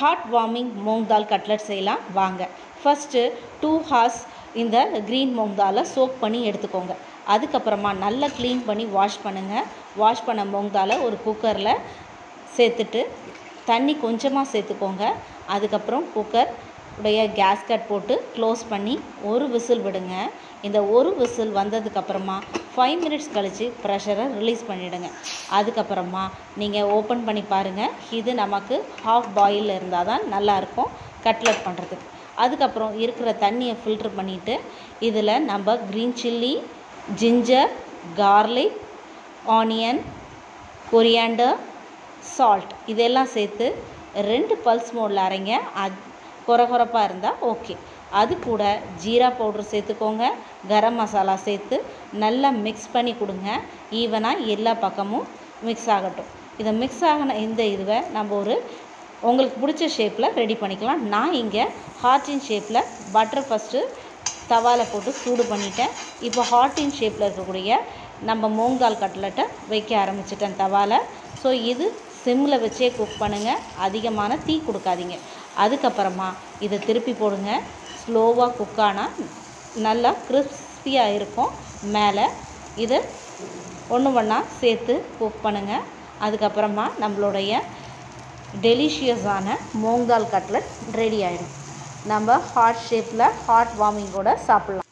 Hot warming moong தால் cutlet செய்யலாம் வாங்க. First 2 hours இந்த க்ரீன் மூங் தாலை சோக் பண்ணி எடுத்துக்கோங்க. அதுக்கப்புறமா நல்லா க்ளீன் பண்ணி வாஷ் பண்ணுங்கள். வாஷ் பண்ண மூங் தாலை ஒரு குக்கரில் சேர்த்துட்டு தண்ணி கொஞ்சமாக சேர்த்துக்கோங்க. அதுக்கப்புறம் குக்கர் உடைய கேஸ்கட் போட்டு க்ளோஸ் பண்ணி ஒரு விசில் விடுங்க. இந்த ஒரு விசில் வந்ததுக்கப்புறமா 5 minutes கழித்து ப்ரெஷரை ரிலீஸ் பண்ணிவிடுங்க. அதுக்கப்புறமா நீங்கள் ஓப்பன் பண்ணி பாருங்கள். இது நமக்கு ஹாஃப் பாயில் இருந்தால் தான் நல்லாயிருக்கும் கட்லட் பண்ணுறதுக்கு. அதுக்கப்புறம் இருக்கிற தண்ணியை ஃபில்ட்ரு பண்ணிவிட்டு இதில் நம்ம green chilli, ginger, garlic, onion, coriander, salt இதெல்லாம் சேர்த்து 2 பல்ஸ் மோடில் அரைங்க. கொரகொரப்பாக இருந்தால் ஓகே. அது கூட ஜீரா பவுட்ரு சேர்த்துக்கோங்க. கரம் மசாலா சேர்த்து நல்லா மிக்ஸ் பண்ணி கொடுங்க. ஈவனாக எல்லா பக்கமும் மிக்ஸ் ஆகட்டும். இதை மிக்ஸ் ஆகின இந்த இதுவை நம்ம ஒரு உங்களுக்கு பிடிச்ச ஷேப்பில் ரெடி பண்ணிக்கலாம். நான் இங்கே ஹார்ட்டின் ஷேப்பில் பட்டர் ஃபஸ்ட்டு தவாவில் போட்டு சூடு பண்ணிட்டேன். இப்போ ஹார்ட்டின் ஷேப்பில் இருக்கக்கூடிய நம்ம மூங் தால் கட்லட்டை வைக்க ஆரம்பிச்சிட்டேன் தவாவில். ஸோ இது சிம்மில் வச்சே குக் பண்ணுங்கள். அதிகமான தீ கொடுக்காதீங்க. அதுக்கப்புறமா இதை திருப்பி போடுங்க. ஸ்லோவாக குக் ஆனால் நல்லா கிறிஸ்பியாக இருக்கும். மேலே இதை ஒன்று ஒன்றா சேர்த்து குக் பண்ணுங்கள். அதுக்கப்புறமா நம்மளுடைய டெலிஷியஸான மூங் தால் கட்லட் ரெடி ஆகிடும். நம்ம ஹாட் ஷேப்பில் ஹாட் வார்மிங்கோடு சாப்பிட்லாம்.